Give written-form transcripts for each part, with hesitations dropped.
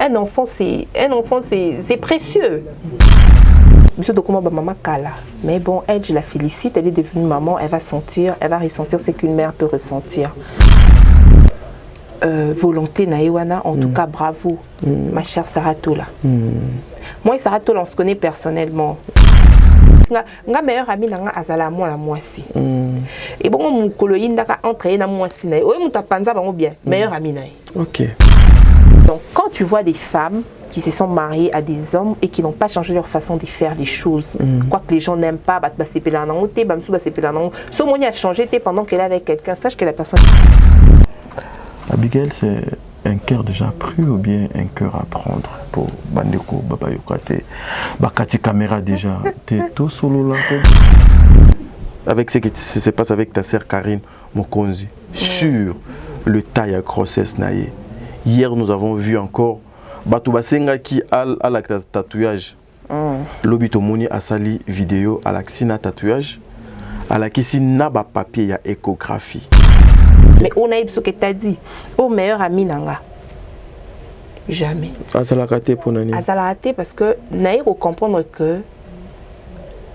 Un enfant c'est précieux. Monsieur Dokuma maman Kala. Mais bon, elle, je la félicite, elle est devenue maman, elle va ressentir ce qu'une mère peut ressentir. Volonté Naïwana, en tout cas bravo, ma chère Saratola. Moi et Saratola, on se connaît personnellement. Ma meilleure amie nanga azala moi la moisi. Et bon mon coloïne daka entraîné na moisi na. Oye muta panza bango bien, meilleure amie na. OK. Donc quand tu vois des femmes qui se sont mariées à des hommes et qui n'ont pas changé leur façon de faire les choses, quoi que les gens n'aiment pas, bah c'est pélanango, te bamsou bah c'est pélanango. Ce moni a changé pendant qu'elle est avec quelqu'un, sache que la personne. Abigail, c'est un cœur déjà pris ou bien un cœur à prendre pour Bandeko, Baba Yokate, Bakati Caméra déjà, t'es tout solo là. Avec ce qui se passe avec ta sœur Karine Mokonzi, sur le taille à grossesse naïe. Hier, nous avons vu encore Batouba Senga qui a la tatouage. Lobito Moni a sali vidéo à la tatouage. À la qui n'a pas papier, il y a échographie. Mais on a eu ce que tu as dit. Au meilleur ami nanga. Jamais. Azalakate pour Nani. Azalakate parce que naïr faut comprendre que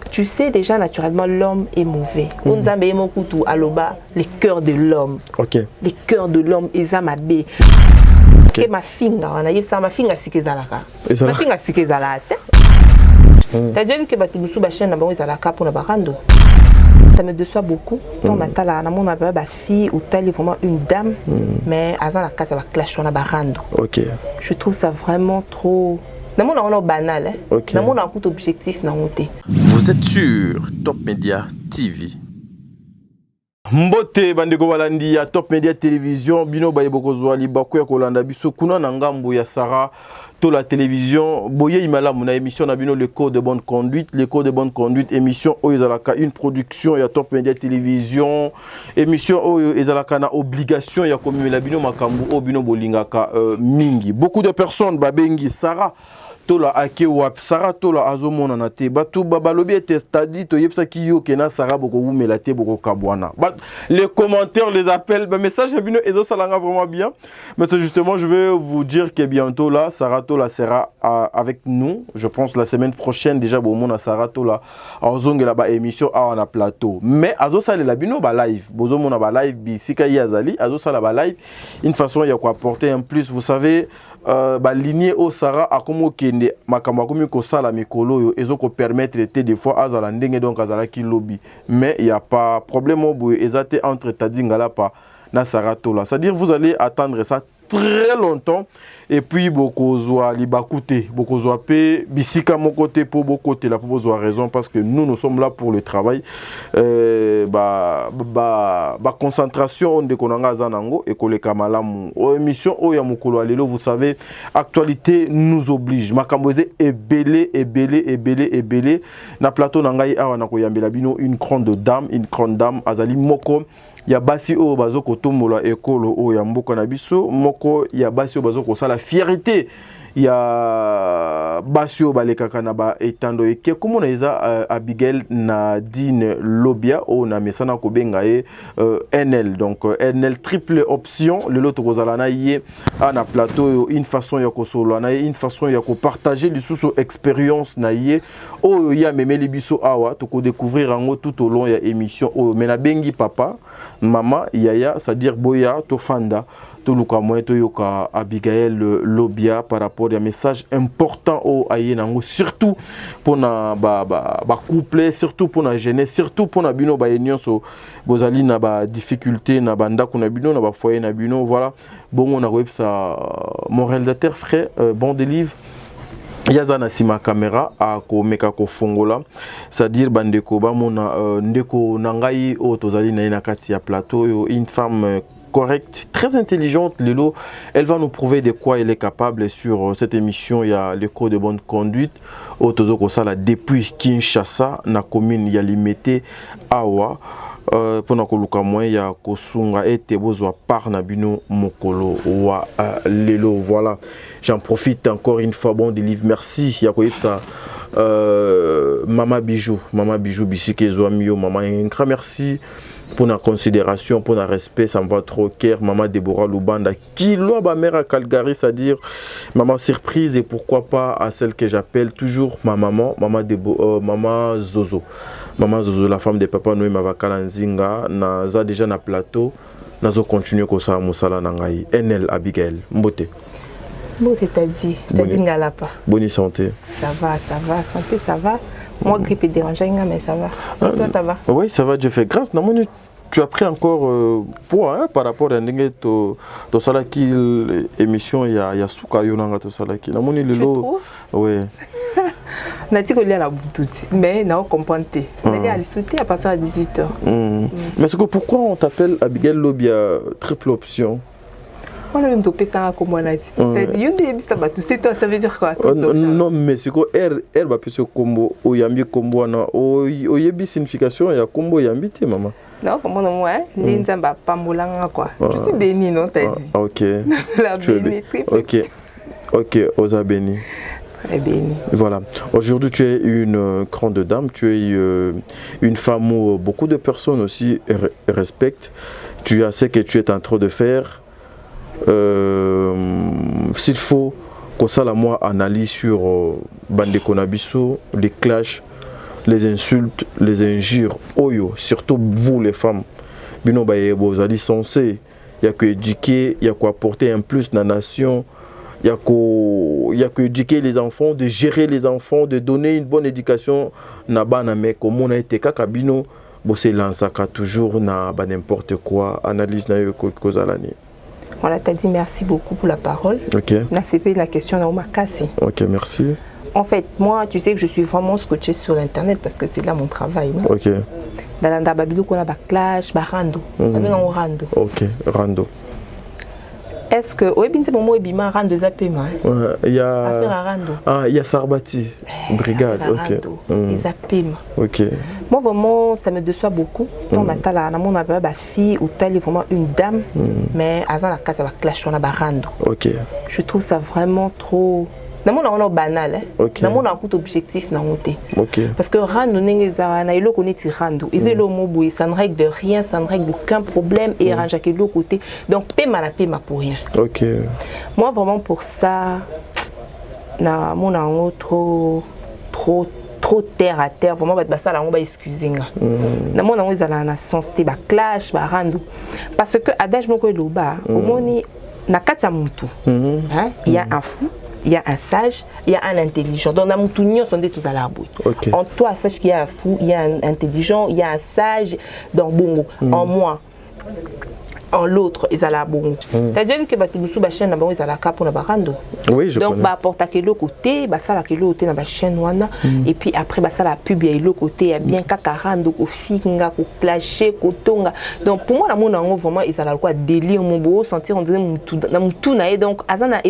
tu sais déjà naturellement l'homme est mauvais. On a mis mon couteau à l'oba les cœurs de l'homme. OK. Les cœurs de l'homme ils ont mabé. Et ma fille on a eu ça ma fille a siké zalaka. Ma fille a siké zalate. T'as déjà vu que batu musu ba chaîne na bango zalaka pour na barando. Ça me déçoit beaucoup. On a tala na mon aba ba fille ou tali vraiment une dame mais azan la casa va clash on a barando. OK. Je trouve ça vraiment trop on a banal hein. Okay. On a un coup objectif na monter. Vous êtes sur Top Media TV. Mbote bandeko balandi ya Top Media Télévision bino baye bokozwa libako ya kolanda biso kuna na ngambo ya Sarah to la télévision boye imala mona émission na bino le code de bonne conduite émission oyo ezalaka une production ya Top Media Télévision émission oyo ezalaka na obligation ya komimela bino makambu o bino bolingaka mingi beaucoup de personnes babengi Sarah tola ake wap Sarah tola azomona na te batu babalobi ete stadi to yebsa ki yo kena Sarah boko wumela te boko kabwana les commentaires les appels message bino ezo salanga vraiment bien mais justement je vais vous dire que bientôt là Sarah tola sera avec nous je pense la semaine prochaine déjà bon mona Sarah tola azongela ba émission a na plateau mais azo salela bino ba live bozo mona ba live bi sika yazali azo sala ba live une façon ya ko apporter un plus vous savez lignée au Sarah a comme kende makambo comme ko sala mikolo yo ezoko permettre des fois azala ndenge donc azala ki lobby mais il y a pas problème au bout ezate entre tadingala pa na Sarah tola c'est-à-dire vous allez attendre ça très longtemps et puis beaucoup zoa libakute beaucoup zoa pe bisika mon côté pour beaucoup côté là pour zoa raison parce que nous sommes là pour le travail concentration on de konanga zanango et koleka malamu émission o ya mukolo alelo vous savez actualité nous oblige makamboze est belé na plateau nangai awa na koyambela bino une grande dame azali moko ya basi o bazo kotombola ekolo o ya mboka na biso moko ya basi o bazo kosala fierté ya basi o balekaka na ba etando eke komona eza Abigail Nadine Lobia o na mesana ko benga NL donc NL triple option le lot kozala na ye na plateau une façon ya ko solo na une façon ya ko partager lisusu expérience na ye o ya memeli biso awa to ko découvrir ango tout au long ya émission o mena bengi papa maman yaya c'est-à-dire boya to fanda to luka moy to yoka Abigail Lobia par rapport à un message important au ayenango surtout pour na ba couple surtout pour na jeunesse surtout pour na bino ba union so bozali na ba difficulté na banda kuna bino na ba foyer na bino voilà bon on a web ça mon réalisateur frère bon délivre yazana sima caméra a ko meka ko fongola c'est-à-dire bandeko ba mona ndeko nangai o tozali na kati ya plateau une femme correcte, très intelligente, Lilo. Elle va nous prouver de quoi elle est capable sur cette émission. Il y a le code de bonne conduite. Otozoko Sala depuis Kinshasa, na commune Yalimete Awa. Pendant que Luka Moy, il y a Kosunga et Tebozwa par Nabino Mokolo wa Lilo. Voilà. J'en profite encore une fois. Bon délivre. Merci. Il y a ça. Maman Bijou Bisike Zoamio, Maman Inkra, merci. pour la considération, pour le respect, ça me va trop au cœur. Maman Déborah Lubanda, qui loin ma mère à Calgary, c'est-à-dire maman surprise et pourquoi pas à celle que j'appelle toujours ma maman, maman Zozo. Maman Zozo, la femme de papa Noé Mavakala Nzinga, naza déjà na plateau, nazo continuer comme ça Moussala Nangaï, NL Abigail, Mbote. Mbote t'as dit Ngalapa. Bonne santé. Ça va, santé ça va. Moi, grippe et dérangeant, mais ça va. Et toi, ça va? Oui, ça va, Dieu fait grâce. Tu as pris encore poids par rapport à ton salaki émission, il y a Souka Yonanga to salaki. Tu trouves? Oui. On dit qu'il y a la boutique, mais on comprend. On est à l'issouté à partir de 18h. Mais c'est que pourquoi on t'appelle Abigail Lobia triple option? On a même topé ça comme on a dit. T'as dit, ça veut dire quoi? Non, mais c'est que elle va plus combo, ou yambi combo, ou yebi signification, il y a combo yambi, maman. Non, comment on voit, n'inzamba pambolanga quoi. Je suis béni, non, t'as dit. Ok. La béni, ok, Osa béni. Très béni. Voilà. Aujourd'hui, tu es une grande dame, tu es une femme où beaucoup de personnes aussi respectent. Tu as ce que tu es en train de faire. S'il faut que ça la moi analyse sur Bande Konabiso, les clashs, les insultes, les injures, oyo, surtout vous les femmes, bino baye bozali censé, il y a que éduquer, il y a quoi apporter un plus dans la nation, il y a que éduquer les enfants, de gérer les enfants, de donner une bonne éducation na bana mais comme on a été kakabino, bosser lansaka toujours na ba n'importe quoi, analyse na yo kozalani. Voilà, tu as dit merci beaucoup pour la parole. Ok. C'est la question de cassé. Ok, merci. En fait, moi, tu sais que je suis vraiment scotché sur Internet parce que c'est là mon travail. Non? Ok. Dans la Babylou, on a clash, rando. Rando. Ok, rando. Est-ce que oui, bien c'est mon mot bima rando zapema. Il y a affaire à rando. Ah, il y a Sarbati, brigade. Ok. Zapema. Ok. Moi vraiment, ça me déçoit beaucoup. On a tala, on a ma fille ou telle vraiment une dame, mais à la case va clash on a rando. Ok. Je trouve ça vraiment trop. On a banal, hein. On a un coup objectif dans parce que rando na ilo connaît rando. Ils le mot ça ne règle de rien, ça ne règle aucun problème et range à l'autre côté. Donc paiement pour rien. Ok. Moi vraiment pour ça, na mon a trop terre à terre. Vraiment ça là on va excuser nga. Na mon a ezala na sensité ba clash ba rando. Parce que adage moko loba, au moni na kata mutu. Hein, il y a un fou. Il y a un sage, il y a un intelligent. Donc, dans mon sont des tous à l'arbre. En toi, sache qu'il y a un fou, il y a un intelligent, il y a un sage dans Bongo. En moi, en l'autre, ils allaient à Bongo. Tu as déjà vu que la chaîne ils allaient à Cap pour la barando. Oui, je donc, bah, porte à quel côté, bah, ça, à quel côté, dans la chaîne, et puis après, bah, ça, la pub, il y a l'autre côté, il y a bien kakarando, au finga, au clasher, au tonga. Donc, pour moi, la monde, vraiment, ils allaient quoi, délire, mon beau, sentir, on dirait, tout naïe. Donc, Azana,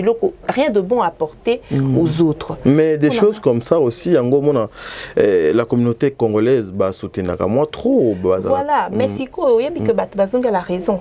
rien de bon à apporter aux autres. Mais des choses comme ça aussi, en gros, la communauté congolaise, bah, soutient moi trop. Voilà, mais si quoi, il y a que Bazonga a raison.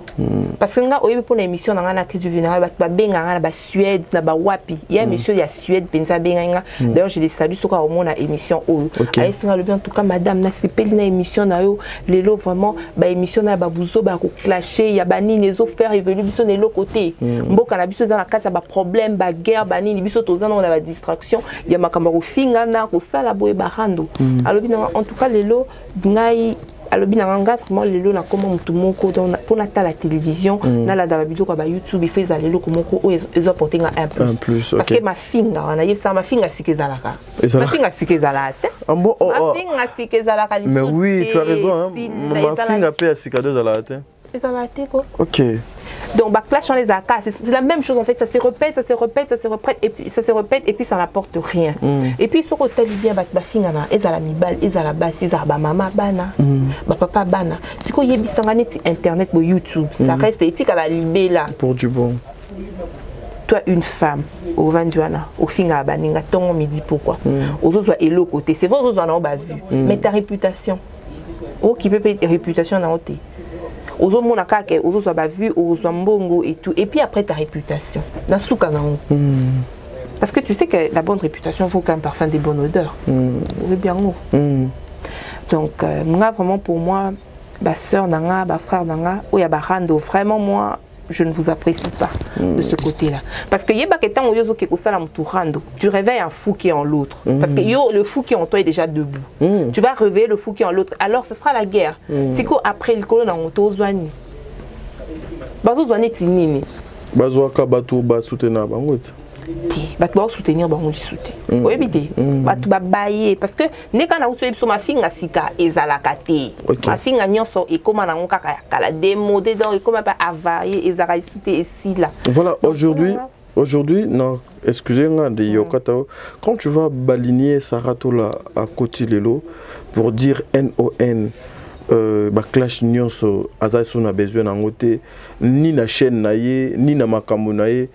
Parce que nga oyebi pour l'émission na ngana que du vénéral ba benga ngana ba Suède na ba wapi il y a émission il y a Suède penza benga d'ailleurs je les salue soka au monde na émission o allez singa le bien en tout cas madame na sepeli na émission na yo lelo vraiment ba émission na ba buzo ba ko clasher il y a ba nini les autres faire évoluer biso na l'autre côté mboka na biso za na kati ba problème ba guerre ba nini biso tozana on a ba distraction il y a makamba ko finga na ko sala boye ba rando alors en tout cas lelo ngai alors bien vraiment lelo na comment mutu moko pour la télévision na la dabilo kwa ba YouTube il fait za lelo komoko ils ont porté un plus parce que ma finga on a dit ça ma finga sikezalaka ma finga sikezalate ma finga sikezalaka mais oui tu as raison hein ma finga peut sikezalate ezalate quoi OK. Donc bah clash on les a c'est la même chose en fait, ça se répète et puis ça n'apporte rien. Et puis sur hôtel bien bah finga na ezala mibal ezala basi ezala ba mama bana ba papa bana siko yebisanga neti internet bo YouTube ça reste éthique à la libéla pour du bon. Toi une femme au Vanduana au finga baninga tongo midi pourquoi aux autres elo côté c'est vrai aux autres on a vu mais ta réputation qui peut payer réputation na côté aux autres mon akake aux autres vu aux mbongo et tout et puis après ta réputation na souka na parce que tu sais que la bonne réputation faut qu'un parfum des bonnes odeurs c'est bien donc moi vraiment pour moi ba sœur nanga, ba frère nanga, ou ya ba rando, vraiment moi je ne vous apprécie pas de ce côté-là. Parce que yeba ketan oyozo ke kosala mutu rando, tu réveilles un fou qui est en l'autre. Parce que yo, le fou qui est en toi est déjà debout. Tu vas réveiller le fou qui est en l'autre. Alors ce sera la guerre. C'est qu'après le colon en moto zwani. Bazo zwani tinini. Bazo ka bato ba soutenir bangote. Bato ba soutenir bango li soute. Oyebite. Bato ba baye parce que neka na utu ebiso mafinga sika ezalaka te. Mafinga nyonso ekoma na ngaka kala démodé donc ekoma pas availler ezaka li soute ici là. Voilà, aujourd'hui non, excusez-moi de yokata. Quand tu vas baligner Saratola à Kotilelo pour dire NON ba clash nyonso azaso na besoin na ngote ni na chaîne na ye ni na makambo na ye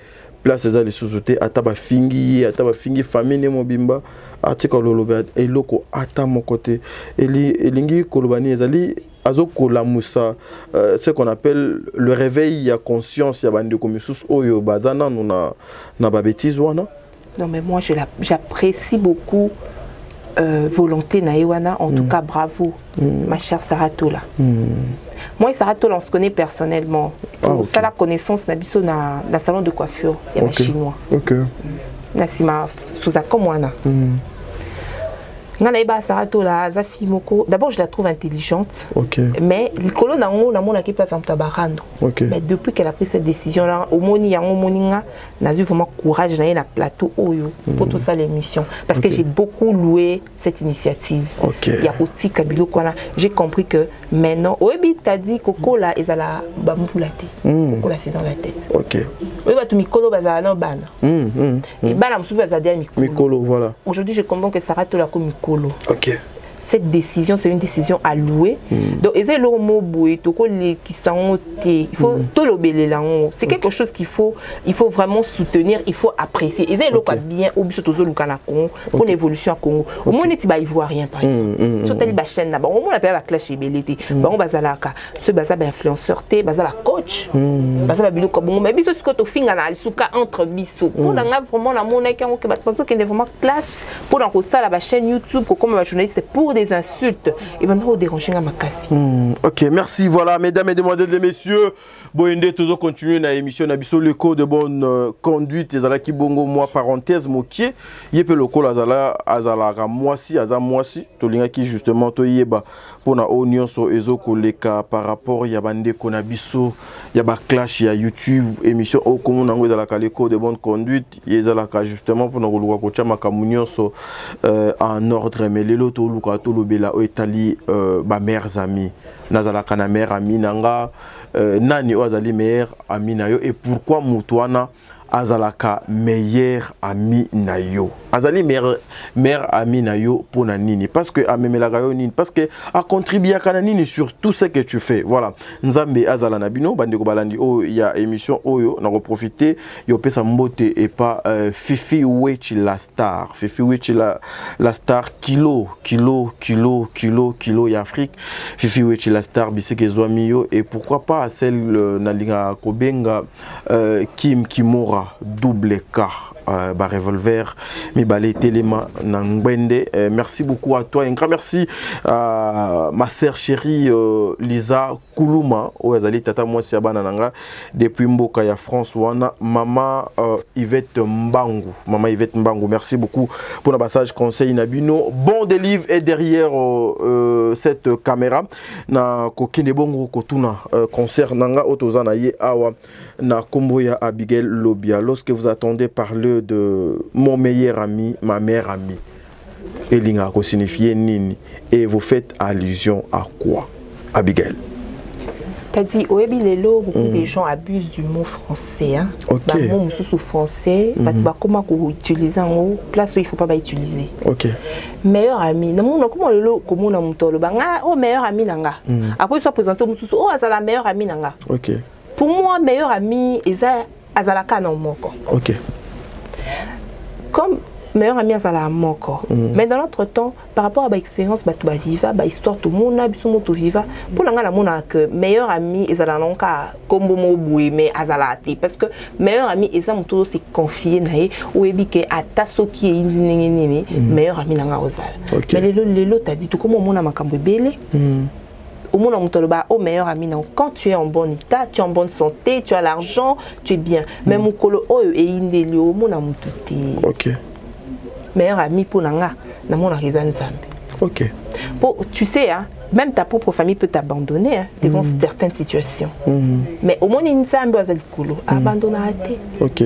place ezali sous-sauté ataba fingi famille mobimba atika loloba eloko ata mon côté elingi kolobani ezali azoko la musa ce qu'on appelle le réveil ya conscience ya bande comme sous oyo bazana na ba bêtise wana. Non mais moi j'apprécie beaucoup volonté na Ewana, en tout cas bravo ma chère Saratola. Moi et Saratola on se connaît personnellement. Ça la connaissance nabiso na salon de coiffure il y a chinois. OK. Nasima souza comme wana. D'abord je la trouve intelligente, mais l'icolo nango na mona ki place en tabarando. Mais depuis qu'elle a pris cette décision là, au moni yango moninga, n'a eu vraiment courage na plateau oyo pour tout ça l'émission parce que j'ai beaucoup loué cette initiative. Il y a aussi Kabilo quoi là, j'ai compris que maintenant obi t'a dit Coco là ezala bamboulate. Coco là c'est dans la tête. Oui ba tu mikolo bazala na bana. Et bana musubi bazala mikolo. Voilà. Aujourd'hui je comprends que Sarah te la comme cette décision, c'est une décision à louer. Donc, il faut c'est quelque chose qu'il faut vraiment soutenir, il faut apprécier. Il faut bien pour l'évolution à Congo. Au moins, il voit rien par exemple. Sur telle chaîne là, on appelle la clash et belleté. On bazala ce bazar influenceur, bazala coach, bazala bilo comme mais biso ce que tu finga na lisuka entre biso. Pour la vraiment la monnaie qui est vraiment classe pour dans ça la chaîne YouTube comme journaliste pour des insultes et maintenant au déranger à ma casse. OK, merci. Voilà, mesdames et demoiselles et messieurs, boyende toujours continuer na émission na biso le code de bonne conduite ezala ki bongo moi parenthèse mokie yepe le code azala ka moisi to linga ki justement to yeba pona onion so ezoko leka par rapport ya bande kona biso ya ba clash ya YouTube émission o comme nango ezala ka le code de bonne conduite ezala ka justement pona ko luka ko chama ka munyon so en ordre mais lelo to luka to lobela o etali ba mères amis nazala kana mère ami nanga nani azali meilleur ami nayo et pourquoi Moutouana azalaka meilleur ami nayo azali meilleur ami nayo pour nini parce que amemelaka yo nini parce que a contribuer à nini sur tout ce que tu fais. Voilà, nzambe azala nabino bande ko balandi o ya émission oyo na profiter yo pesa mbote et pas Fifi Wechi la star la star kilo ya Afrique. Fifi Wechi la star bisike zwami yo et pourquoi pas celle na linga kobenga Kim Kimora double K ba revolver mi balé téléma nangwende. Merci beaucoup à toi, un grand merci à ma sœur chérie Lisa Koulouma oazali tata moi si abana nanga depuis mboka ya France wana mama Yvette Mbangu merci beaucoup pour le passage conseil nabino bon délivre et derrière cette caméra na kokine bongo kotuna concert nanga otozana ye awa na Komboya Abigail Lobia. Lorsque vous attendez parler de mon meilleur ami, ma meilleure amie, Elinga ko signifie nini et vous faites allusion à quoi, Abigail? T'as dit, oebi lelo, beaucoup de gens abusent du mot français. Hein? Le mot sous français, comment qu'on utilise en haut, place où il faut pas utiliser. Meilleur ami, comment lelo, comment on a montolo, oh meilleur ami nanga. Après soit présenté au sous, oh ça la meilleure amie nanga. Pour moi, meilleur ami, Eza Azalaka non moko. Comme meilleur ami Azala moko. Mais dans notre temps, par rapport à l'expérience, tu vas vivre, histoire tout le monde a besoin de vivre. Pour l'anga la que meilleur ami Azala non ka comme mo boui mais Azala té parce que meilleur ami Eza muto c'est confié naé ou ebike ataso qui est meilleur ami nanga ozala. Mais lelo t'as dit tout comme mon a makambo belé. au monde au meilleur ami quand tu es en bon état, tu es en bonne santé, tu as l'argent, tu es bien. Mais mon colo et indeli au monde OK. Meilleur ami pour nanga na mon nzambe. OK. Tu sais hein, même ta propre famille peut t'abandonner hein, devant certaines situations. Mais au monde nzambe azali colo abandonner. OK.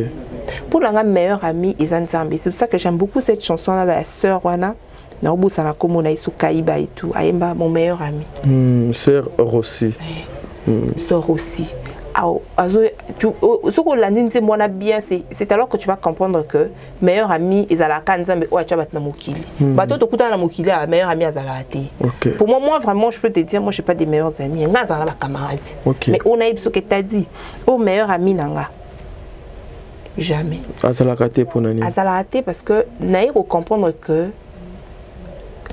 Pour nanga meilleur ami nzambe. C'est pour ça que j'aime beaucoup cette chanson là la sœur Wana. Na obusana komo na isu kaiba et tout. Ayemba mon meilleur ami. Sœur Rossi. Sœur Rossi. C'est alors que tu vas comprendre que meilleur ami est à la kanzambe ou à chabat na mokili. Bato to kuta na mokili a meilleur ami azala te. Pour moi vraiment je peux te dire moi j'ai pas des meilleurs amis, nga azala ba camarades. Mais on a ce que tu as dit. Au meilleur ami nanga. Jamais. Azala raté pour nani. Azala raté parce que naïr au comprendre que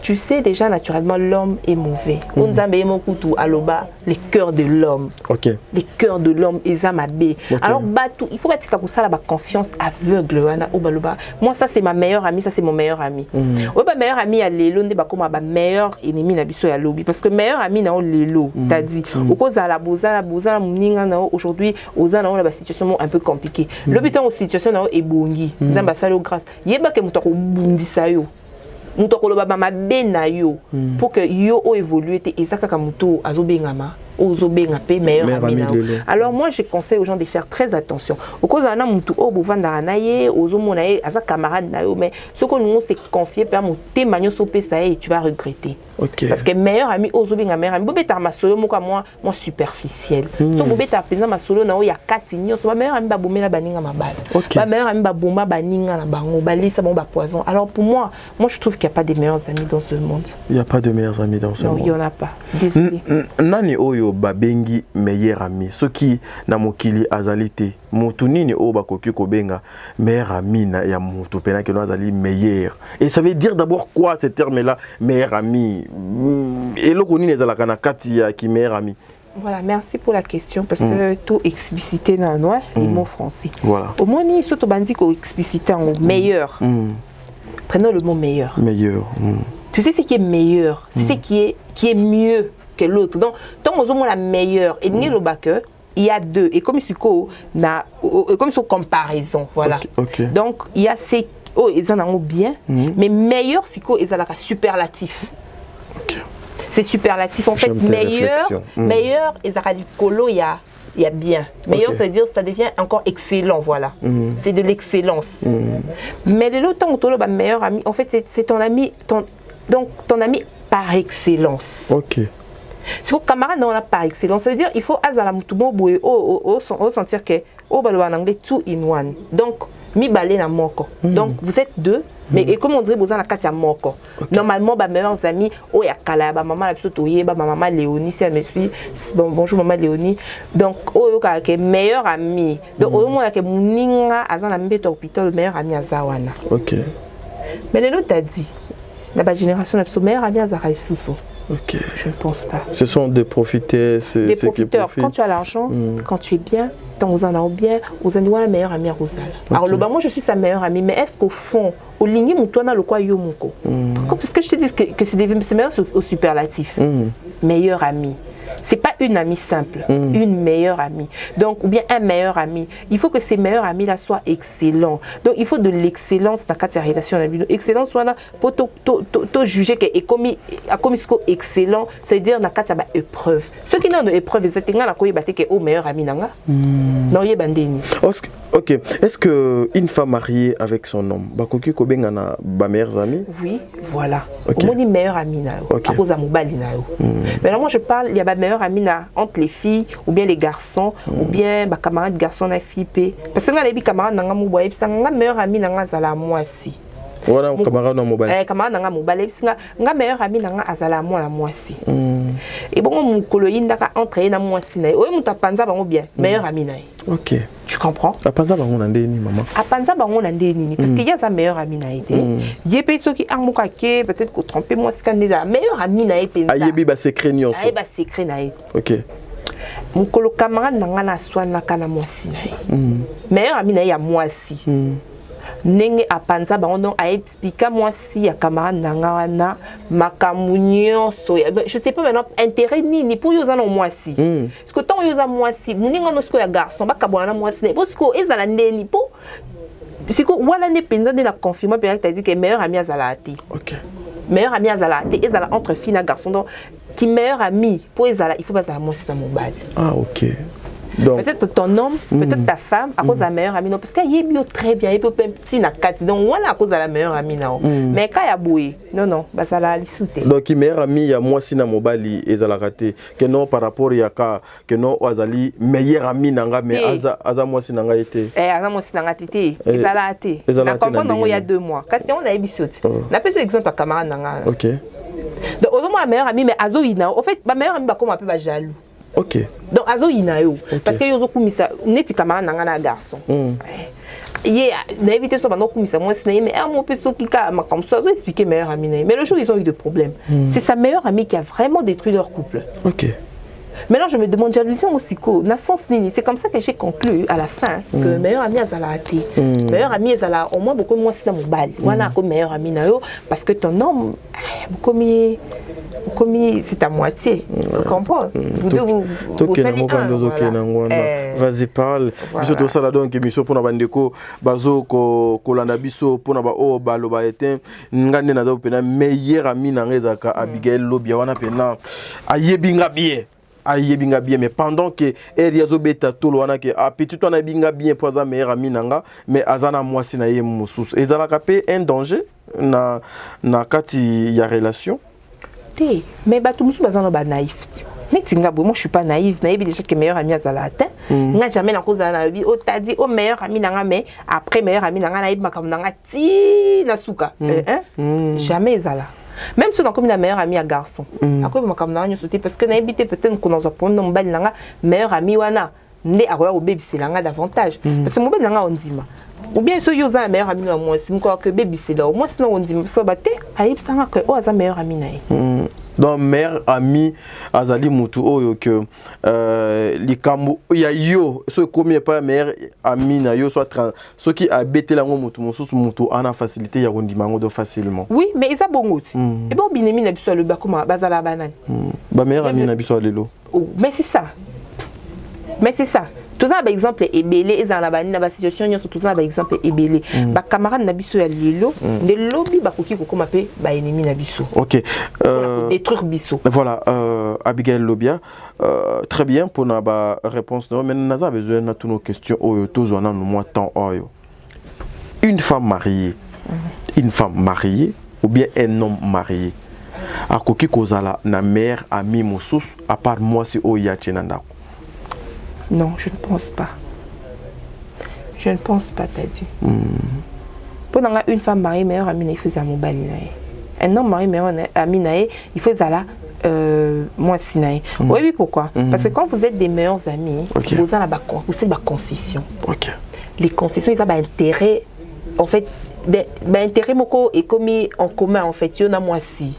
tu sais déjà naturellement l'homme est mauvais. On zambe mokutu aloba les cœurs de l'homme. OK. Les cœurs de l'homme ezamabé. Alors batou, il faut pas que ça la confiance aveugle wana o baloba. Moi ça c'est ma meilleure amie, ça c'est mon meilleur ami. O ba meilleur ami ya lelo nde ba koma ba meilleur ennemi na biso ya lobi parce que meilleur ami na o lelo, t'as dit. Okoza la bozala muninga na aujourd'hui ozana na ba situation un peu compliquée. Lobi tant situation na o ebongi. Nzamba salo grâce. Yeba ke mutako bundisa yo. Pour que yo évolue et ça kakamuto azobengama ozobenga pe meilleur ami. Alors moi je conseille aux gens de faire très attention. Au cause ana mutu o bovanda naye ozomona ye asa camarade na yo mais ce que nous s'est confié par mon témoignage so pesa et tu vas regretter. Okay. Parce que meilleur ami ozobenga meilleur ami bobeta masolo moka moi superficiel. So bobeta penza masolo na o ya kati nyonso ba meilleur ami ba bomela baninga mabala. Ba meilleur ami ba bomba baninga na bango balisa bon ba poison. Alors pour moi je trouve qu'il n'y a pas de meilleurs amis dans ce monde. Il n'y a pas de meilleurs amis dans ce monde. Non, il n'y en a pas. Désolé. Nani oyo babengi meilleur ami ce qui na mokili azalite mutu nini o bakoki kobenga meilleur ami na ya mutu pena que azali meilleur et ça veut dire d'abord quoi ce terme là meilleur ami et loko nini ezalaka na kati ya ki meilleur ami. Voilà, merci pour la question parce que tout explicité dans noir les mots français. Voilà. Au moins ni surtout bandi ko explicité en meilleur. Prenons le mot meilleur. Meilleur. Tu sais ce qui est meilleur, c'est ce qui est mieux que l'autre. Donc, tant que la meilleure, et il y a deux. Et comme comme sur comparaison, voilà. Okay. Donc, il y a ces ils en ont bien, mais meilleur, c'est quoi ils ont superlatif. Okay. C'est superlatif. En fait, meilleur, ils ont dit colo, il y a bien. Meilleur, ça veut dire ça devient encore excellent, voilà. C'est de l'excellence. Mais l'autre temps où meilleur ami, en fait, c'est ton ami, donc ton ami par excellence. OK. Si vos camarades n'ont pas par excellence, ça veut dire il faut azala mutubo boye au sentir que au balo en anglais two in one. Donc mi balé na moko. Donc vous êtes deux, mais et comme on dirait vous en la katia moko. Normalement ba meilleurs amis o ya kala ba maman la biso toye ba maman Léonie si elle me suit. Bon bonjour maman Léonie. Donc o yo ka ke meilleur ami. Donc au moins que muninga azana mbeto hôpital meilleur ami azawana. OK. Mais les autres t'a dit la génération la meilleur ami azara isusu. OK. Je ne pense pas. Ce sont des profiteurs, des profiteurs. Quand tu as l'argent, quand tu es bien, quand vous en avez bien, vous en avez la meilleure amie à Rosal. Alors moi je suis sa meilleure amie, mais est-ce qu'au fond, au ligne toi le quoi yo moko? Parce que je te dis que c'est meilleur au superlatif. Meilleure amie. C'est pas une amie simple, une meilleure amie. Donc, ou bien un meilleur ami. Il faut que ces meilleurs amis là soient excellents. Donc, il faut de l'excellence dans la relation. Excellence, voilà, pour juger que comme excellent, ça veut dire dans la épreuve. Ceux qui n'ont d'épreuve, c'est que au meilleur ami nanga. Non, il y a bandeni. OK. Est-ce que une femme mariée avec son homme, bakoki kobenga na ba meilleurs amis? Oui, voilà. Au moins dit meilleur ami na yo. À cause amobali na yo. Maintenant moi je parle, il y a ba meilleur ami na entre les filles ou bien les garçons ou bien ba camarades garçons na fille parce que nga les camarades nanga moboye parce que nga meilleur ami nanga zala moi si. Voilà camarade na mobile. Camarade nanga mobile parce que nga meilleur ami nanga azala moi na moi si. Et bon mon koloyinda ka entre na moi si na. Oyo muta panza bango bien, meilleur ami na. OK. Tu comprends? Apanza bango na ndeni maman. Apanza bango na ndeni parce qu'il y a sa meilleure amie na été. Yé ceux qui amuka ke peut-être que tromper moi scandale meilleure amie na été. Ayebi ba secret nyonso. Ayebi ba secret na été. OK. Mon colo camarade nanga na swana kana moi si na. Meilleure amie na ya moi si. nenge apanza bango donc a expliqué moi si ya camarade nanga wana makamunyo so je sais pas maintenant intérêt ni pour yoza no moi si parce que tant yoza moi si muninga no sko ya garçon bakabona moi si parce que ezala ndeni po siko wala ne penza de la confirmer peut-être t'as dit que meilleur ami azalati. OK. Meilleur ami azalati ezala entre fille et garçon donc qui meilleur ami pour ezala il faut pas ça moi si dans mon bal. Ah OK. Donc peut-être ton homme, peut-être ta femme à cause de la meilleure amie non parce qu'il est bio très bien, il peut même petit na quatre donc voilà à cause de la meilleure amie non. Mais quand il y a boué non bah ça la lisouté. Donc qui meilleur ami il y a moi si na mobali ezala raté que non par rapport il y a que non azali meilleur ami nanga mais aza moi si nanga été. Aza moi si nanga été ezala raté. Na comprendre il y a 2 mois. Quand on a ébisoté. Na pèse exemple à camarade nanga. OK. Donc au moins meilleur ami mais azo ina au fait ma meilleure ami ba comme un peu jaloux. OK. Donc azo inayo parce que yozo kumisa neti camarade nanga na garçon. Na évité ça pendant kumisa moi c'est mais mon peso qui ka ma comme ça expliquer meilleur ami mais le jour ils ont eu des problèmes. C'est sa meilleure amie qui a vraiment détruit leur couple. OK. Maintenant je me demande jalousie aussi quoi na sens nini c'est comme ça que j'ai conclu à la fin que meilleur ami azala ati. Meilleur ami azala au moins beaucoup moins c'est dans mon bal. Voilà comme meilleur ami na yo parce que ton homme comme c'est à moitié. Tu comprends? Vous deux, vous vas-y, parle. Biso to sala donc émission pour na bandeko bazo ko kolanda biso pour na ba o baloba ete ngane na zo pena meilleur ami na ngezaka Abigail Lobia wana pena ayebinga bien mais pendant que Eliazo beta tolo wana que petit on a binga bien pour za meilleur ami nanga mais azana mwasi na ye mususu ezala kapé un danger na kati ya relation. Mais bah tout le monde est naïf. Moi je suis pas naïve, déjà que meilleur ami azalata. Nga jamais na cause na vie, oh t'as dit oh meilleur ami nanga mais après meilleur ami nanga naïf makam nanga ti na suka. Jamais zala. Même si on a comme la meilleure amie à garçon. Après makam nanga nyo sauter parce que na habité peut-être qu'on a prendre mon bal nanga meilleur ami wana. Ndé a au bébé c'est nanga davantage parce que mon bal nanga on dit ma. Ou bien ceux qui ont un meilleur ami à moi, c'est encore que bébé c'est là. Moi sinon on dit so baté, aïe ça que oh ça meilleur ami naï. Donc meilleur ami azali mutu oyo que likambo ya yo ce combien pas meilleur ami na yo soit ceux qui a bêté la mutu mutu ana facilité ya rondimango do facilement. Oui, mais ils a bon et bon binemi na biso le ba comment bazala banane. Ba meilleur ami na biso lelo. Mais c'est ça. Tout ça par exemple ebelé ezala na bani na ba situation nyonso tout ça par exemple ebelé ba camarade na biso ya lelo de lobby ba koki ko koma pe ba ennemi na biso. OK. Détruire biso. Voilà Abigail Lobia très bien pour na ba réponse non mais nous avons besoin de toutes nos questions oyo tozo na moi temps oyo. Une femme mariée ou bien un homme marié a koki kozala na mère ami mususu à part moi si oya chenanda. Non, je ne pense pas. Je ne pense pas, t'as dit. Pendant une femme mariée, meilleure amie, il faisait un mobile. Un homme marié, meilleur ami, il faisait là, moi, si. Oui, pourquoi? Parce que quand vous êtes des meilleurs amis, vous avez la concession. Les concessions, ils ont un intérêt, en fait, intérêt moko est commis en commun, en fait, il y en a moi si.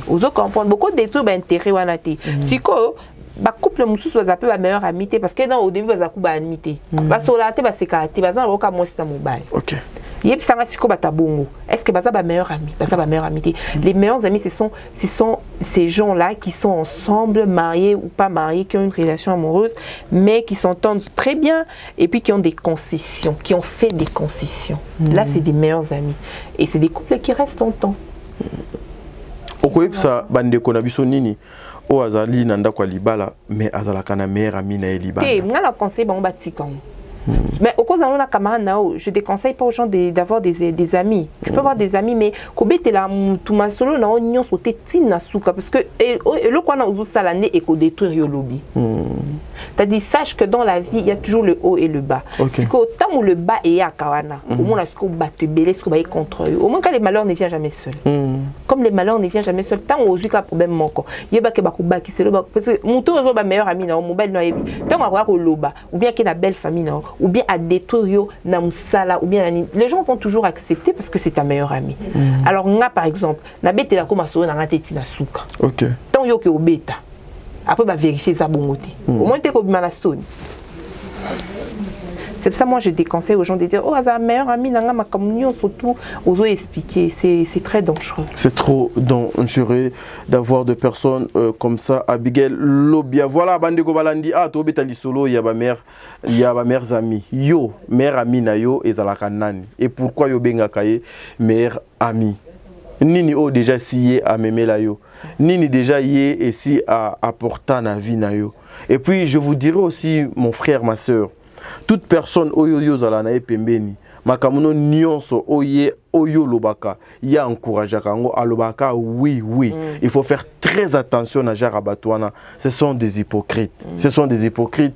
Vous comprenez beaucoup de tout intérêt, si quoi? Ba couple mususu bazape ba meilleure amité parce que dans au début bazaku ba amité ba solate ba sekate bazana roka moi c'est mobile. OK. Yep sanga siko bata bongo. Est-ce que baza ba meilleure amie, baza ba meilleure amité. Les meilleurs amis ce sont ces gens-là qui sont ensemble mariés ou pas mariés qui ont une relation amoureuse mais qui s'entendent très bien et puis qui ont des concessions, qui ont fait des concessions. Là c'est des meilleurs amis et c'est des couples qui restent longtemps. Okoyep ça bande ko na biso nini? O azali nanda kwa libala mais azala kana meilleur ami na libala. Moi la conseil bon batikan. Mais au cause de la camarade nao, je déconseille pas aux gens d'avoir des amis. Tu peux avoir des amis mais kobete la tout ma solo na onyon sauter tina suka parce que le quoi na uzu salane et ko détruire yo lobby. T'as dit sache que dans la vie il y a toujours le haut et le bas. C'est qu'au temps où le bas est à kawana, au moins ce qu'on bat te belé ce qu'on va contre eux. Au moins quand les malheurs ne viennent jamais seuls. Comme les malheurs ne viennent jamais seuls, tant aux yeux problème manquant. Yeba ke bakuba qui c'est le parce que mon tour zo ba meilleur ami na mobile na yebi. Tant on va ko loba ou bien qu'il a belle famille na ou bien à détruire na musala ou bien les gens vont toujours accepter parce que c'est ta meilleure amie. Alors nga par exemple, na bete la koma so na ngati na suka. OK. Tant yo ke obeta. Après va vérifier ça bon côté. Au moins t'es comme la stone. C'est pour ça moi je déconseille aux gens de dire oh ça meilleur ami nanga ma communion surtout aux expliquer, c'est très dangereux. C'est trop dangereux d'avoir des personnes comme ça. Abigail Lobia, voilà bandeko balandi ah to betali solo il y a ba mères amis. Yo mère ami na yo ezalaka nani et pourquoi yo benga kaye mère ami. Nini o déjà sié à memela yo. Nini déjà yé et si à apporter na vie na yo. Et puis je vous dirai aussi mon frère ma sœur, toute personne oyo yo zala na pembeni makamuno nyonso oyo lobaka ya encourager kango alobaka oui il faut faire très attention à jarabatwana, ce sont des hypocrites. Ce sont des hypocrites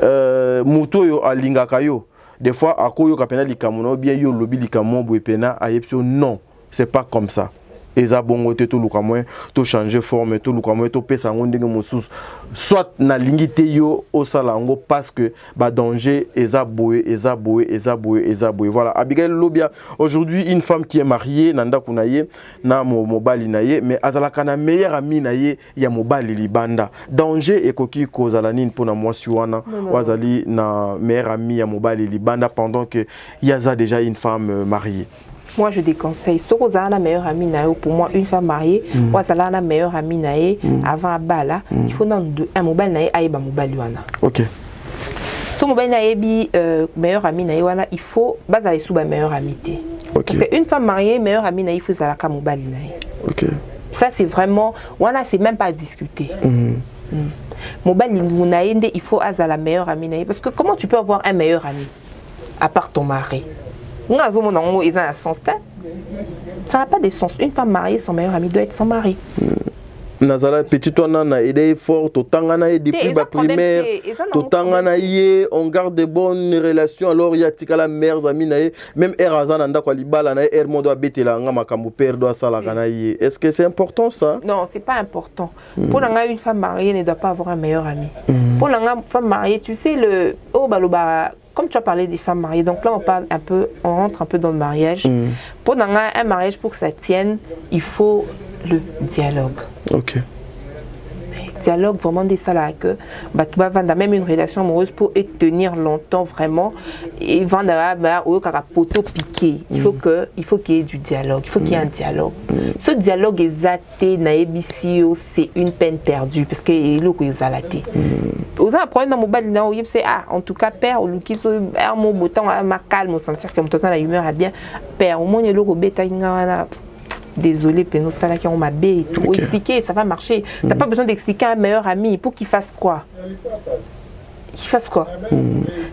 muto yo alingaka yo des fois akoyo kapena likamuno bien yo lobi likamuno boepena ayepso non, c'est pas comme ça. Eza bongo te to luka moyen to changer forme to luka moyen to pesa ngo ndenge mosusu soit na lingite yo osala ngo parce que ba danger eza boye voilà. Abigail Lobia, aujourd'hui une femme qui est mariée nanda kunaye na mobali naye mais azalaka na meilleur ami naye ya mobali libanda danger ekoki kozala nini pona mwasi wana wazali na meilleur ami ya mobali libanda pendant que yaza déjà une femme mariée. Moi, je déconseille. Si vous avez la meilleure amie, pour moi, une femme mariée, vous avez la meilleure amie avant un bal, il faut un mobile naïe, ok. Si vous avez une meilleure amie, il faut baser sur la meilleure amitié. Okay. Parce qu'une femme mariée, meilleure amie, il faut que mobile naïe. Ok. Ça, c'est vraiment, voilà, c'est même pas à discuter. Mobile naïe, il faut avoir la meilleure amie. Parce que comment tu peux avoir un meilleur ami à part ton mari? Ça n'a pas de sens. Une femme mariée, son meilleur ami doit être son mari. Nazala petit on il est fort totangana depuis la primaire totangana on garde de bonnes relations alors il y a tikala mères amis nae même erazana nda kwa libala nae ermo doit betela nga makambo père doit sala kana yé. Est-ce que c'est important ça? Non, c'est pas important. Pour une femme mariée ne doit pas avoir un meilleur ami. Pour une femme mariée, tu sais le oh baloba comme tu as parlé des femmes mariées, donc là on parle un peu, on rentre un peu dans le mariage. Pour un mariage, pour que ça tienne, il faut le dialogue. Ok. Dialogue vraiment des salles que tu vas vendre même une relation amoureuse pour tenir longtemps vraiment et vendre au poteau piqué. Il faut qu'il y ait du dialogue. Il faut qu'il y ait un dialogue. Ce dialogue exacté na ebisio c'est une peine perdue parce que il est exalaté. Aux un problème dans mobile là c'est en tout cas père ou qui so mon bouton ma calme sentir que mon la humeur a bien père au moins il est bêta désolé, Péno, ça là qui ont ma baie et tout. Okay. Expliquer, ça va marcher. T'as pas besoin d'expliquer à un meilleur ami pour qu'il fasse quoi. Qu'il fasse quoi.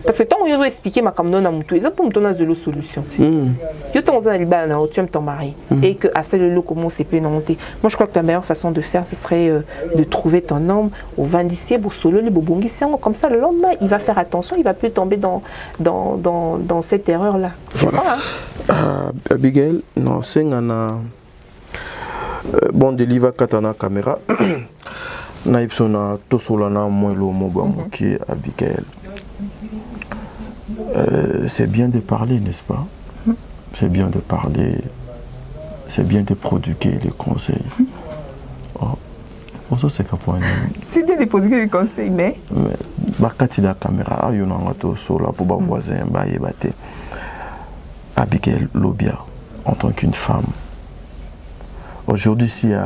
Parce que tant que je expliquer ma comme non à moutou, ils ont pour me donner de solution. Tu t'en vas à tu aimes ton mari et que à celle-là comment c'est plus monter. Moi je crois que la meilleure façon de faire ce serait de trouver ton homme au 20 pour solo les bobongis comme ça le lendemain il va faire attention, il va plus tomber dans cette erreur là. Voilà. Abigail, non c'est un bon délivre katana caméra na ipsona tosolana moelo mobango qui est Abigail. C'est bien de parler, n'est-ce pas? C'est bien de parler, c'est bien de prodiguer les conseils. C'est bien de prodiguer les conseils, mais bakati la caméra ayona ngato sola pour ba voisin ba yebate. Abigail Lobia en tant qu'une femme. Aujourd'hui, s'il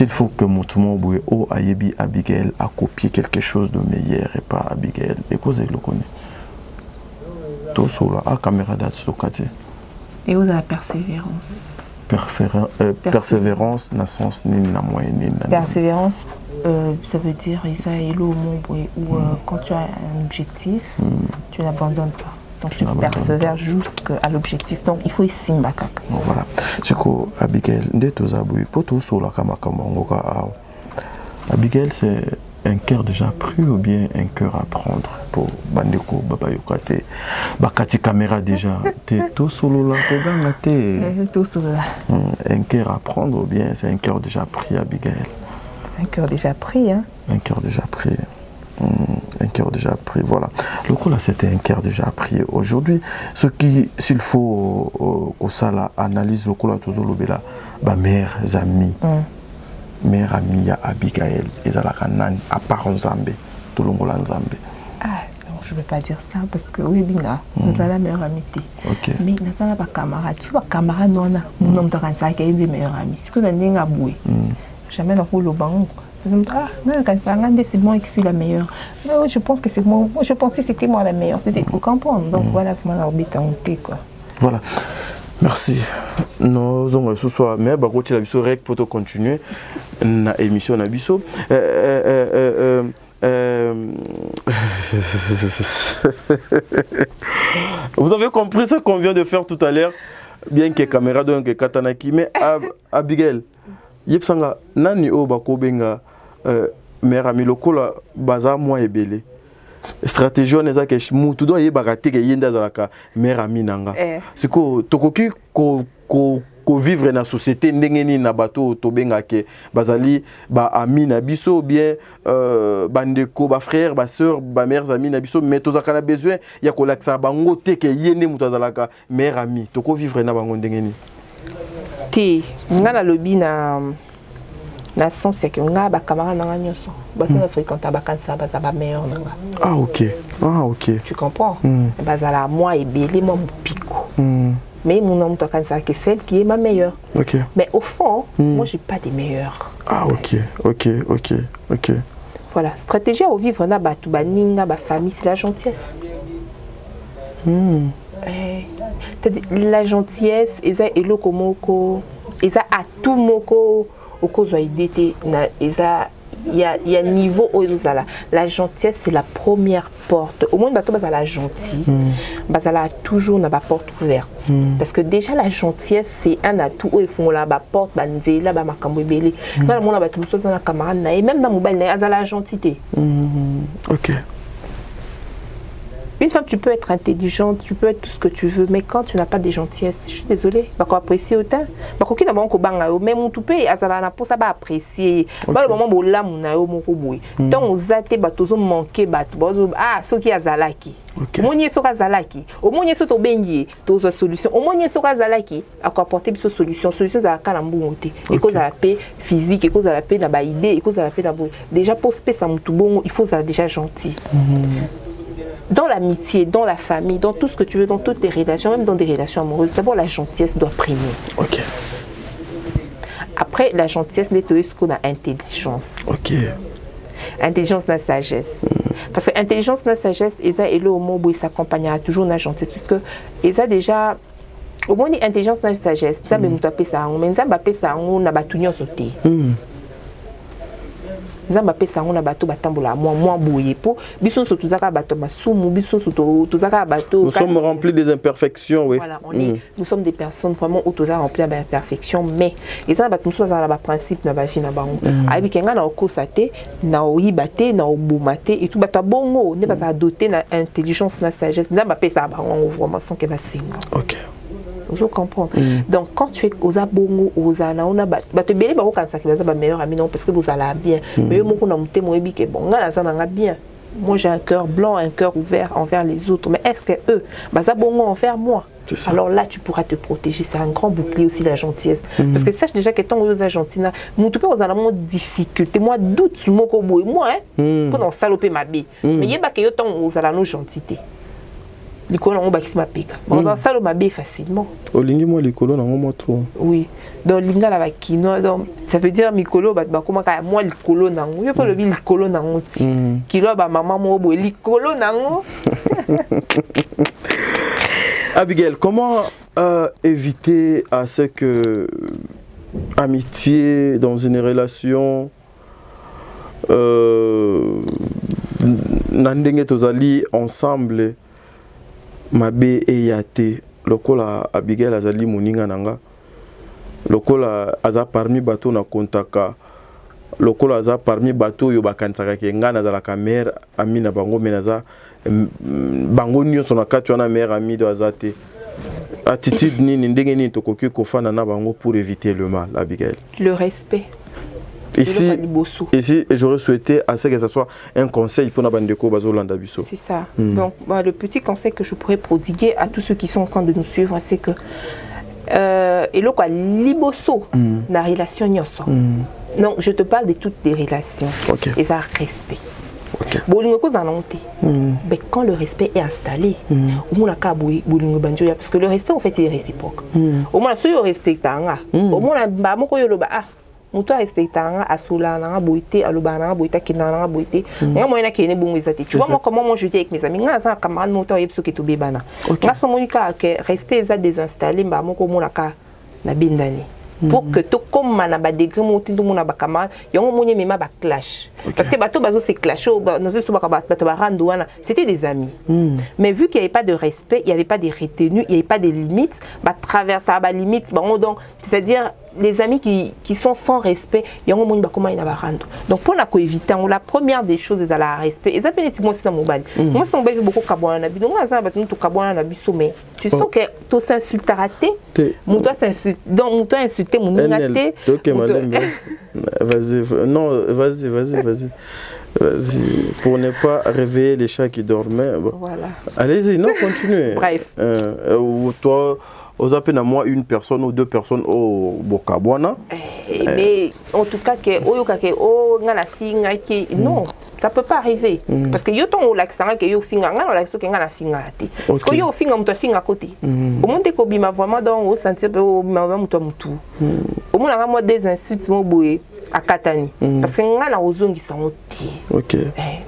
faut que mon toumon ou Ayebi Abigail a copié quelque chose de meilleur et pas Abigail, et cause il le connaît. Tout cela a caméra d'Atsukati. Et où la persévérance. Persévérance n'a sens ni la moyenne. Persévérance, ça veut dire où quand tu as un objectif, tu n'abandonnes pas. Donc tu persévères jusqu'à l'objectif. Donc il faut y simbaka. Voilà. Du coup, Abigail, Abigail, c'est un cœur déjà pris ou bien un cœur à prendre pour Bandeko, Baba Yokate, Bakati caméra déjà. Tout solo là, tout solo là. Un cœur à prendre ou bien c'est un cœur déjà pris, Abigail? Un cœur déjà pris, hein? Un cœur déjà pris. Un cœur déjà pris, voilà. Le coup là, c'était un cœur déjà pris. Aujourd'hui, ce qui, s'il faut que ça là, analyse le coup là, toujours le bela, bah mères amis, mère amie à Abigail, et ça là, à part en Zambé, tout le monde en Zambé. Ah, non, je ne peux pas dire ça parce que oui, Binga, nous avons la meilleure amitié. Mais nous avons pas camarades. Tu vois, camarades, nous avons des meilleurs amis. Si nous avons un boué, jamais dans le banc. C'est moi qui suis la meilleure. Mais je pense que c'est moi. Je pensais que c'était moi la meilleure. C'était pour comprendre. Donc voilà comment l'arbitre a honté, quoi. Voilà. Merci. Nous avons ce soir, mais bah côté la biso rek pour continuer na émission na biso. Vous avez compris ce qu'on vient de faire tout à l'heure, bien que caméra donc katanaki, mais Abigail, yepsanga nani o bako benga mère ami lokola baza moi ebele. Stratégie on ezaka mutu do yeba te ke yenda zalaka mère ami nanga. C'est ko tokoki ko vivre na société ndengeni na bato to benga ke bazali ba ami na biso bien bandeko ba frère ba sœur ba mères amis na biso mais tozaka na besoin ya ko laksa bango te ke yende mutu zalaka mère ami to ko vivre na bango ndengeni. Te ngana lobi na sens c'est que nga ba camarade nanga nyoso ba tona fréquenter ba kansa ba za ba meilleur nanga. Ah OK. Tu comprends? Bazala moi et belé moi pico. Mais mon nom to kansa que celle qui est ma meilleure. OK. Mais au fond, moi j'ai pas des meilleurs. Ah OK. Voilà, stratégie au vivre na ba tuba ninga ba famille c'est la gentillesse. La gentillesse eza eloko moko eza à tout moko okozwa idée na eza il y a niveau ozala la gentillesse c'est la première porte au moins bato bazala gentil bazala toujours na ba porte ouverte parce que déjà la gentillesse c'est un atout où il faut la ba porte banzela ba makambo ebele na mona bato so na camarade na et même dans mobile na azala la gentillité. OK. Une femme, tu peux être intelligente, tu peux être tout ce que tu veux, mais quand tu n'as pas de gentillesse, je suis désolée, tu vas apprécier autant. Tu vas même tu peux apprécier. Le moment où là, tant aux athées, tu manqué, ah, ce qui est zalaki. Au moins, il y a zalaki. Au moins, il y a ce bengi, tu as solution. Au moins, il y a zalaki. À quoi apporter une solution. Solution, c'est la calamboumoté. Et cause à la paix physique, et cause à la paix dans la idée, et cause à la paix dans déjà pour se payer ça, il faut être déjà gentil. Dans l'amitié, dans la famille, dans tout ce que tu veux, dans toutes tes relations, même dans des relations amoureuses, d'abord la gentillesse doit primer. OK. Après, la gentillesse, c'est ce qu'on a intelligence. OK. Intelligence, la sagesse. Parce que intelligence, la sagesse, et le mot où il s'accompagnera toujours de la gentillesse. Puisque ils a déjà, au moins, intelligence, la sagesse, ça me m'a ça, mais ça m'a ça, on a battu sauté. Nous avons appelé ça on a bateau batambola moi bouillé pour biso surtout ça bateau masumu biso surtout tout ça bateau. Nous sommes remplis des imperfections, oui. Voilà, nous sommes des personnes vraiment où tout ça rempli d'imperfections, mais et ça bateau nous sommes dans le principe na ba vie na bango. Abi kenga na okosate na oyibate na obomate et tout bateau bongo ne pas doter na intelligence na sagesse na ba pesa bango vraiment sans que ba singa. OK. Je comprends. Donc quand tu es aux abongo, aux ana, on a bateau belé bako quand ça qui va être meilleur ami non parce que vous allez bien. Mais moi on a monté mon ébi que bon, là ça n'a bien. Moi j'ai un cœur blanc, un cœur ouvert envers les autres. Mais est-ce que eux, ça bongo envers moi? Alors là tu pourras te protéger. C'est un grand bouclier aussi la gentillesse. Parce que sache déjà que tant aux Argentines, mon tout peut aux ana mon difficulté. Moi doute mon kobo moi pour non saloper ma bille. Mais yeba que yo tant aux ana nos gentillité. L'école on bâtit ma pique. On va ça le mabé facilement. Au lingi moi l'école on a moins trop. Oui. Dans linga la vakino donc ça veut dire mikolo ba comment moi l'école nango. Yo pas le l'école nango ti. Kilo ba maman mo bo l'école nango. Abigail, comment éviter à ce que amitié dans une relation nandenge tozali ensemble mabe eyate lokola Abigail azali moninga nanga lokola aza parmi bato na kontaka lokola aza parmi bato yo bakanisaka ke nga nazalaka mère ami na bango menaza bango nyonso na kati wana mère ami do azate attitude nini ndenge nini tokoki kofana na bango pour éviter le mal Abigail? Le respect. Ici, j'aurais souhaité à ce que ce soit un conseil pour Nabandeko Bazolanda Bisso. C'est ça. Donc, le petit conseil que je pourrais prodiguer à tous ceux qui sont en train de nous suivre, c'est que et le quoi liboso la relation nyoso. Non, je te parle de toutes les relations. Okay. Et ça respect. Bolingo ko zanonté. Mais quand le respect est installé, au moins la ka bolingo banjo parce que le respect en fait il est réciproque. Au moins ceux qui respectent au moins ba moko yo loba ah muto respectanga asola na boité aloba na boité kinana boité nga moyena kene bongo ezati tu vois moi comment moi je dis avec mes amis nga za camarade moto yebso ke to bebana nga so monika que respect za désinstallé ba moko mona ka na bindani pour que tout comme na ba degré monti tout mona ba camarade yango monye mema ba clash parce que bato bazo se clasher dans ce ba bato ba rando wana c'était des amis mais vu qu'il y avait pas de respect il y avait pas de retenue il y avait pas de limites ba traverser ba limite bon donc c'est-à-dire les amis qui sont sans respect, donc pour éviter, la première des choses est de la respect. Et ça peut être moi c'est dans mon bal. Moi c'est mon beaucoup kabouana bi. Donc ça va tout kabouana bi sommet. Tu sens que tout s'insulte à rater. Mon toi s'insulte. Donc mon toi insulter mon inaté. OK madame. Vas-y. Non, vas-y. Vas-y, pour ne pas réveiller les chats qui dormaient. Bon. Voilà. Allez-y, non, continuez. Bref. Toi aux appels à moi une personne ou deux personnes au Bokabwana. Mais en tout cas non, ça peut pas arriver parce que yo ton l'accent que yo finga ngana l'accent que ngana finga ati. Parce que yo finga muto finga côté. Au monde ko bima vraiment dans au sentir au bima muto mutu. Au monde nga moi des insultes mo boye à Katani parce que ngana ozongi sanoti. OK.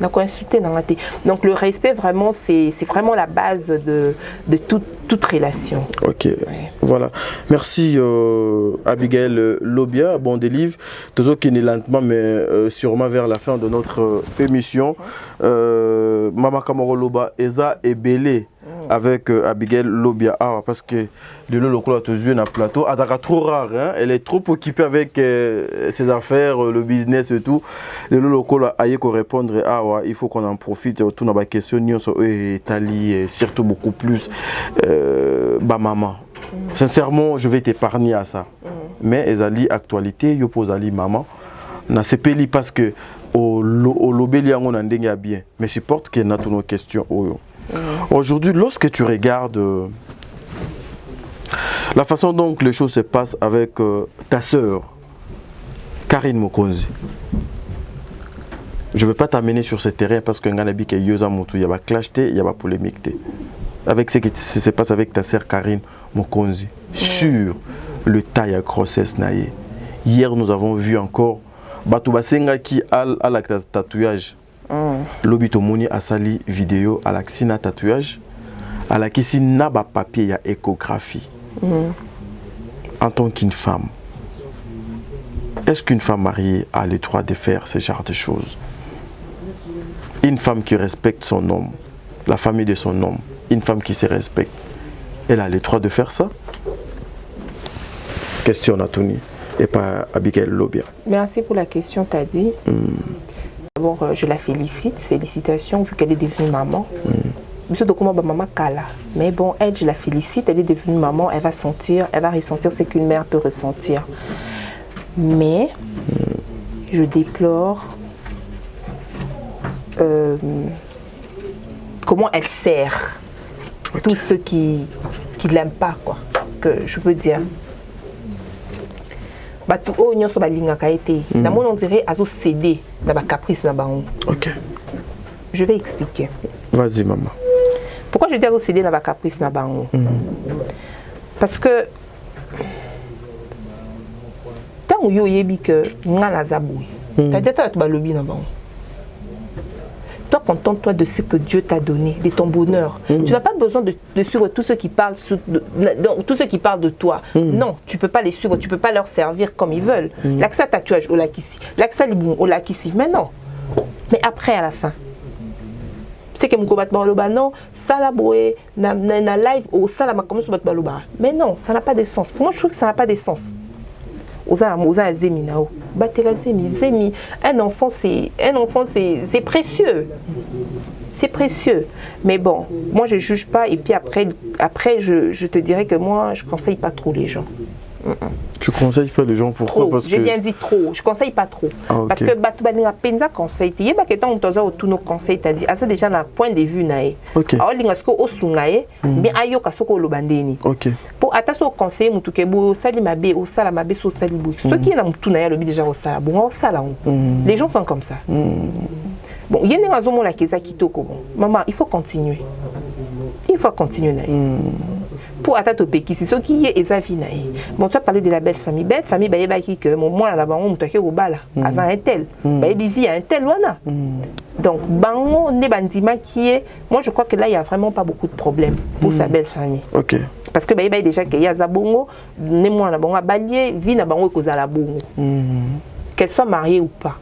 Na ko insulter na ngati. Donc le respect vraiment c'est vraiment la base de toute relation. OK. Ouais. Voilà. Merci Abigail Lobia, bon des livres. Toujours qui est lentement mais sûrement vers la fin de notre émission. Mama Kamoro Loba Eza et Belé avec Abigail Lobia. Ah, parce que le local a toujours un plateau. Azaka trop rare, hein? Elle est trop occupée avec ses affaires, le business et tout. Le local a eu qu'à répondre. Ah ouais, il faut qu'on en profite. Tout dans la question, nous sommes Italie, surtout beaucoup plus. Bah maman. Sincèrement, je vais t'épargner à ça. Mais Ezali actualité, yo pose ali maman. Na sepeli parce que au lobeli on a bien. Mais je porte qu'il y a toutes nos questions. Aujourd'hui, lorsque tu regardes la façon dont les choses se passent avec ta sœur, Karine Mokonzi, je ne veux pas t'amener sur ce terrain parce que il y a une clash, il y a une polémique. Avec ce qui se passe avec ta sœur Karine Mokonzi, sur le taille à grossesse naïe. Hier, nous avons vu encore Batoubasenga qui a la tatouage. Lobitomoni a sali vidéo à la tatouage. À la qui n'a pas papier, il y a échographie. En tant qu'une femme, est-ce qu'une femme mariée a le droit de faire ce genre de choses? Une femme qui respecte son homme, la famille de son homme, une femme qui se respecte, elle a le droit de faire ça? Question à Tony et pas Abigail Lobia. Merci pour la question, t'as dit. D'abord, je la félicite, félicitations vu qu'elle est devenue maman. Mais bon, elle, je la félicite, elle est devenue maman, elle va ressentir ce qu'une mère peut ressentir. Mais je déplore comment elle sert tous ceux qui ne l'aiment pas, quoi. Parce que je peux dire. On dirait à céder dans la caprice. Ok. Je vais expliquer. Vas-y, maman. Pourquoi je dis à céder dans la caprice? Parce que tant que vous avez que toi, contente-toi de ce que Dieu t'a donné, de ton bonheur. Tu n'as pas besoin de suivre tous ceux qui parlent de toi. Non, tu ne peux pas les suivre, tu ne peux pas leur servir comme ils veulent. L'accès tatouage, au lakissi. L'accès libon, au lakissi. Mais non. Mais après, à la fin. C'est que mon combattant non, ça la boé, na live, ou ça la ma comme mais non, ça n'a pas de sens. Pour moi, je trouve que ça n'a pas de sens. Un enfant c'est précieux. C'est précieux. Mais bon, moi je juge pas et puis après je te dirais que moi je conseille pas trop les gens. Tu conseilles pas les gens pourquoi? Parce j'ai bien dit trop, je conseille pas trop. Ah, okay. Parce que Batoubaninga Penza conseille. Il y a pas que tant on tous nos conseils t'as dit. Ah ça déjà na point de vue nae. OK. Alors lingasko osungae, mais ayo kasoko lobandeni. OK. Pour attaso conseil mutuke bo sali mabe o sala mabe so sali bo. Ce qui est na mutu nae lobi déjà o sala bon o sala. Les gens sont comme ça. bon il y a des raisons la keza kitoko bon maman il faut continuer na pour atteindre au pays c'est ce qui est ezavina bon tu as parlé de la belle famille bah yeba ki que mon moi là bango mutake ko bala aza un tel bah yebi un tel wana donc bango ne bandima qui est moi je crois que là il y a vraiment pas beaucoup de problèmes pour sa belle famille. OK. Parce que bah yeba déjà que ya za bongo ne moi na bango balier vie na bango ko za la bongo qu'elle soit mariée ou pas.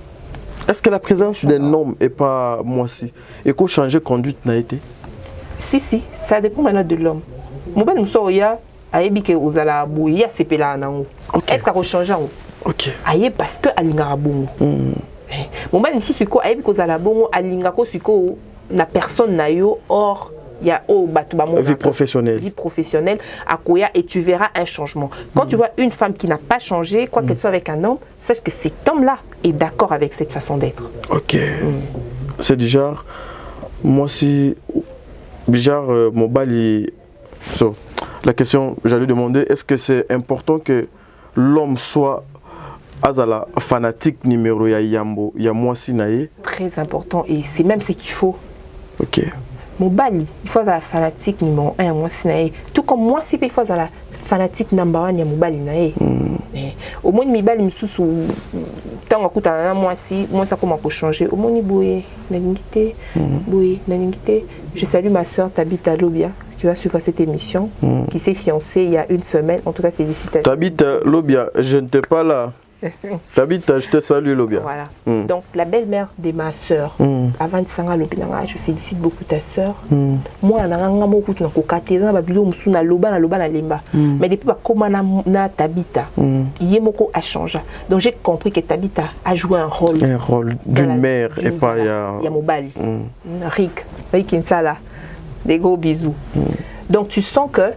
Est-ce que la présence d'un homme est pas moi si et qu'on changer conduite n'a été? Si, ça dépend maintenant de l'homme. Mon ben nous ya ayebi ke ozala bouya sepela nango. Est-ce que ça change en? OK. Aye parce que alinga bongo. Mon ben nous siko ayebi ko ozala bongo alinga ko siko na personne na yo or il y a vie professionnelle akoya et tu verras un changement. Quand tu vois une femme qui n'a pas changé quoi qu'elle soit avec un homme, sache que cet homme-là est d'accord avec cette façon d'être. OK. C'est du genre moi si genre mon bali so, la question j'allais demander est-ce que c'est important que l'homme soit azala fanatique numéro ya yambo ya moi si naé? Très important et c'est même ce qu'il faut. OK. Mon bali il faut la fanatique numéro 1 moi si naé tout comme moi si il faut la fanatique number 1 ya mon bali naé. Au moins mi bali msusu tant akuta moi si moi ça comment pour changer au moins ni boye na lingité boye na lingité. Je salue ma soeur Tabitha Lobia qui va suivre cette émission qui s'est fiancée il y a une semaine. En tout cas, félicitations. Tabitha Lobia, je ne t'ai pas là. Tabitha, je te salue Lobia. Voilà. Donc la belle-mère de ma soeur, avant de s'en aller, je félicite beaucoup ta soeur. Moi, je mais depuis que Tabitha, Yemoko a changé. Donc j'ai compris que Tabitha a joué un rôle d'une mère et pas Yamobali. Rick Kinsala, des gros bisous. Donc tu sens que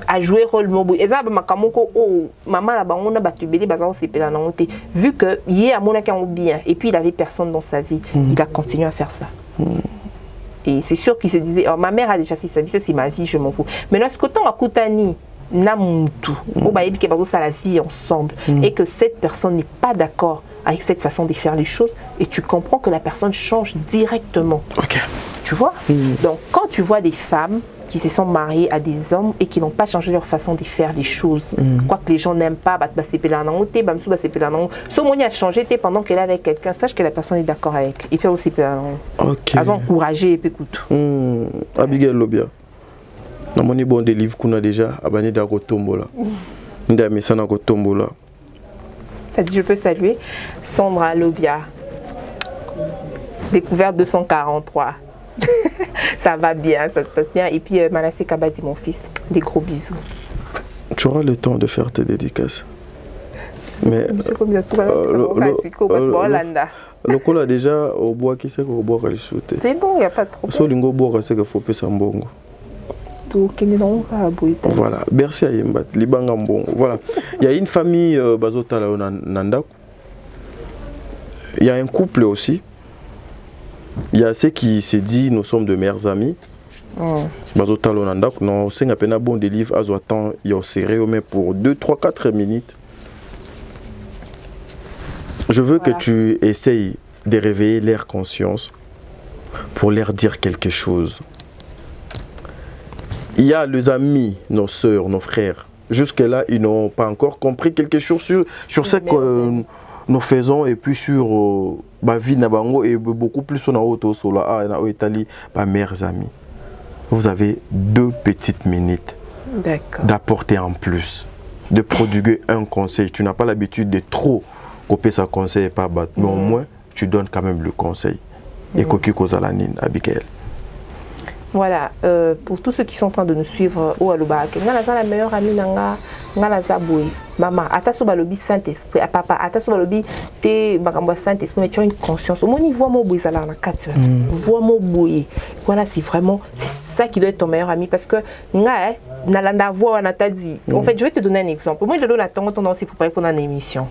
a joué rôle mobu ezaba makamoko oh maman là on a battu bébé bazar c'est pela na honte vu que hier à mon accueil bien et puis il avait personne dans sa vie il a continué à faire ça et c'est sûr qu'il se disait oh, ma mère a déjà fait sa vie ça c'est ma vie je m'en fous maintenant ce que tant à Koutani namutu on va dire que bazo ça la vie ensemble et que cette personne n'est pas d'accord avec cette façon de faire les choses et tu comprends que la personne change directement. OK. Tu vois donc quand tu vois des femmes qui se sont mariés à des hommes et qui n'ont pas changé leur façon de faire les choses. Quoi que les gens n'aiment pas, ce moment a changé pendant qu'elle est avec quelqu'un, sache que la personne est d'accord avec. Et puis aussi, OK. Elles ont encouragé et puis écoute. Abigail Lobia. Na moni bon des livres qu'on a déjà abonné dans Kotombola. Nda mesana Kotombola. T'as dit je peux saluer Sandra Lobia. Découverte 243. Ça va bien, ça se passe bien. Et puis Manassé Kabadi, mon fils, des gros bisous. Tu auras le temps de faire tes dédicaces. Mais le cola déjà au bois qui sait qu'au bois qu'elle saute. C'est bon, il n'y a pas de problème. So lingo bois c'est qu'il faut payer son bongo. Voilà, merci à Yembat, Libanga Mbongo. Voilà, il y a une famille Bazota là Nanda. Il y a un couple aussi. Il y a ceux qui se disent nous sommes de meilleurs amis. Bazota là Nanda, non, c'est un peu bon des livres à Zoatan, il y a serré mais pour 2, 3, 4 minutes. Je veux que tu essayes de réveiller leur conscience pour leur dire quelque chose. Il y a les amis, nos sœurs, nos frères. Jusque-là, ils n'ont pas encore compris quelque chose sur ce que nous faisons et puis sur ma vie Nabango et beaucoup plus sur notre sola en Italie, mes meilleurs amis. Vous avez 2 petites minutes d'apporter en plus, de prodiguer un conseil. Tu n'as pas l'habitude de trop copier sa conseil et pas battre, mais au moins tu donnes quand même le conseil. Et Koki Kozalanine, Abigail. Voilà, pour tous ceux qui sont en train de nous suivre au Alubak, ngalaza la meilleure amie nanga, ngalaza boy, maman, ataso balobi Saint-Esprit, papa, ataso balobi te makambo Saint-Esprit, mais tu as une conscience. Au moins il voit mon boy ça là na 4. Voit mon boy. Voilà, c'est vraiment ça qui doit être ton meilleur ami parce que nga nalanda voix na ta dit. En fait, je vais te donner un exemple. Moi je donne la tendance pour préparer pour une émission.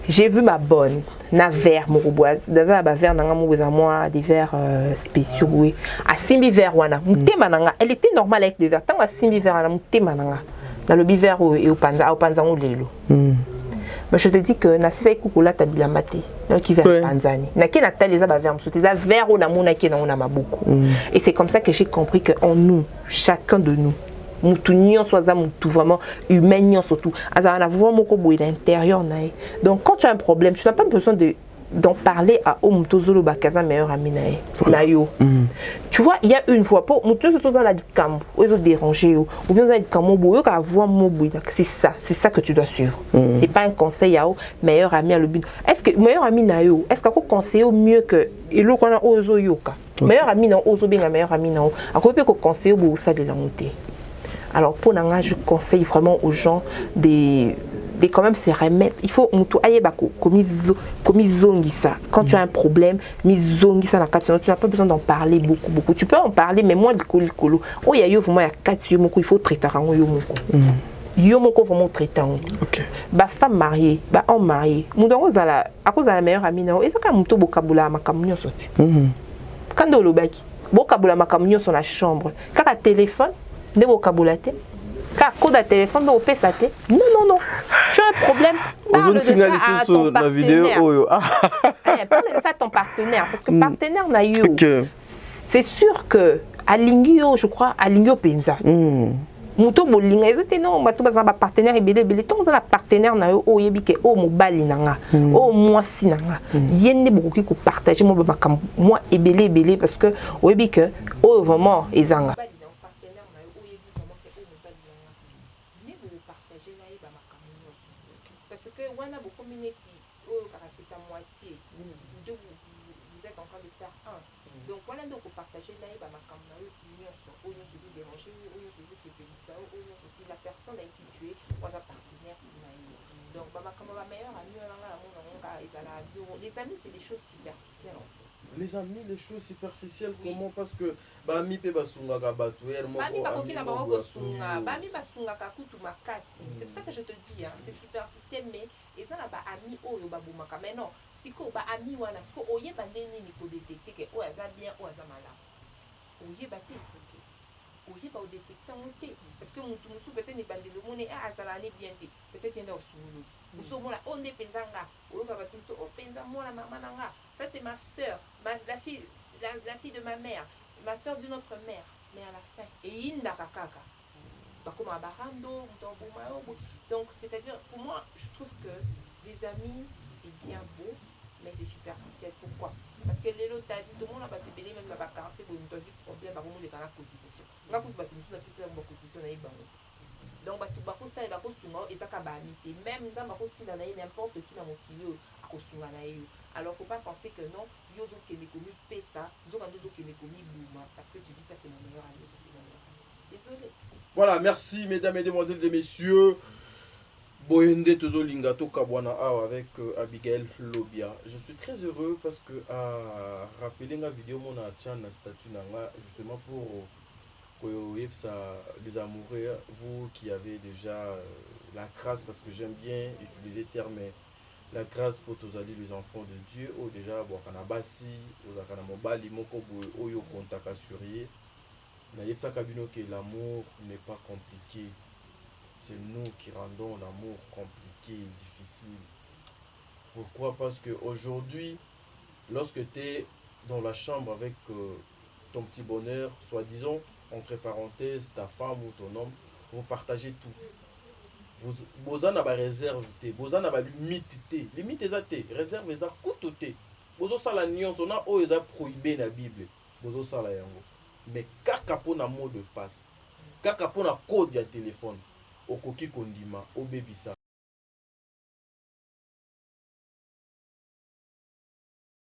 J'ai vu ma bonne, na verre moroboise, dans un verre nanga moroboise moi des verres spéciaux oui. A simbi verre wana, mutema nanga, elle était normale avec le verre. Tant a simbi verre na mutema nanga. Dans le biver et au panza lelo. Mais je te dis que Nassisa Koukoula Tabilamate, qui vers Tanzanie. Naki Nathalie Zaba vers Moussou, vers Onamona qui n'a pas beaucoup. Et c'est comme ça que j'ai compris qu'en nous, chacun de nous, Moutounion soit moutou vraiment humain surtout. Alors on a vraiment beaucoup l'intérieur. Donc quand tu as un problème, tu n'as pas besoin d'en parler à Omutozolo Bakaza meilleur ami nayo. Tu vois, il y a une fois pour Mutozo dans la camp, ou ils ont dérangé ou bien dans la camp ou ka voir mon boui. C'est ça que tu dois suivre. C'est pas un conseil à meilleur ami à le but. Est-ce que meilleur ami nayo, est-ce qu'on conseille mieux que ilo qu'on a ozo yoka. Meilleur ami na ozo bien meilleur ami na. À quoi peut qu'on conseille au ça de la montée. Alors pour Nanga, je conseille vraiment aux gens des quand même se remettre. Il faut quand tu as un problème, tu n'as pas besoin d'en parler beaucoup. Tu peux en parler, mais moins de colo. Oh, il y a vraiment il faut traiter Yomoko vraiment traitant. Ba femme mariée, ba homme marié. Moudongo zala à cause de la meilleure amie na. Et ça quand muto bokabula makamunyo sorti. Quand do lobaki, bokabula makamunyo sur la chambre. Quand à téléphone, ne bokabula te. Quand code à téléphone, no pesa te. Non. Tu as un problème. Parle de ça à ton partenaire. Parle de ça à ton partenaire parce que partenaire na yo. C'est sûr que à Lingio, je crois, à Lingio Penza. Muto bolinga ezate non bato baza ba partenaire ebele ton za la partenaire na yo o yebike o mobali nanga o mwasi nanga yende bokoki ko partager mo ba kam moi ebele parce que o yebike o vraiment ezanga parce que wana bo community o kaka c'est à moitié vous êtes en train de faire un donc wana donc partager na ba makam na yo nyonso o nyonso de déranger si la personne avec qui tu es ou un partenaire donc meilleur ami les amis c'est des choses superficielles en fait. Les amis, les choses superficielles, comment? Parce que bami pe basunga ka batuer mo bami bakoki na bango sunga bami basunga ka kutu makasi c'est pour ça que je te dis hein, c'est superficiel mais eza na ba ami oyo babumaka mais non siko ba ami wana siko oyeba ndeni ni ko détecter que o aza bien o aza malamu oyeba te oyeba o détecter on te parce que mutu peut-être ni bande le monde a azala ni bien te peut-être yenda osulu uso mona on ne penzanga oyoka batu so o penza mona mama nanga ça c'est ma sœur la fille de ma mère ma sœur d'une autre mère mais à la fin et inda kakaka bakoma barando donc c'est-à-dire pour moi je trouve que les amis c'est bien beau mais c'est superficiel. Pourquoi? Parce que les lots t'a dit tout le monde a battu belé même dans la quartier pour une problème par moment de la cotisation on a beaucoup battu sur la piste de la cotisation na ibango donc batu bakosa et bakosunga ezaka baamité même nzamba kotina na n'importe qui na mokili a kosunga na yo alors faut pas penser que non yo zo kende komi pesa zo kando zo kende komi bouma parce que tu dis ça c'est mon meilleur ami ça c'est mon meilleur ami désolé. Voilà, merci mesdames et demoiselles et messieurs. Boyende Tozo Lingato Kabwana avec Abigail Lobia. Je suis très heureux parce que à rappeler la vidéo mon tient na statut nanga justement pour les amoureux, vous qui avez déjà la grâce, parce que j'aime bien utiliser le terme la grâce pour tous les enfants de Dieu, ou déjà Bokanabasi, Ozakana Mobali, Moko Oyo Kontaka Surie. Que l'amour n'est pas compliqué. C'est nous qui rendons l'amour compliqué et difficile. Pourquoi? Parce qu'aujourd'hui, lorsque tu es dans la chambre avec ton petit bonheur, soi-disant, entre parenthèses, ta femme ou ton homme, vous partagez tout. Vous avez des réserves, vous avez des limites. Les limites, réserves, elles coûtent. Vous avez des nuances, vous avez prohibé la Bible. Vous avez des mais kaka pour un mot de passe, kaka pour un code de téléphone, au koki kondima, au bébisa,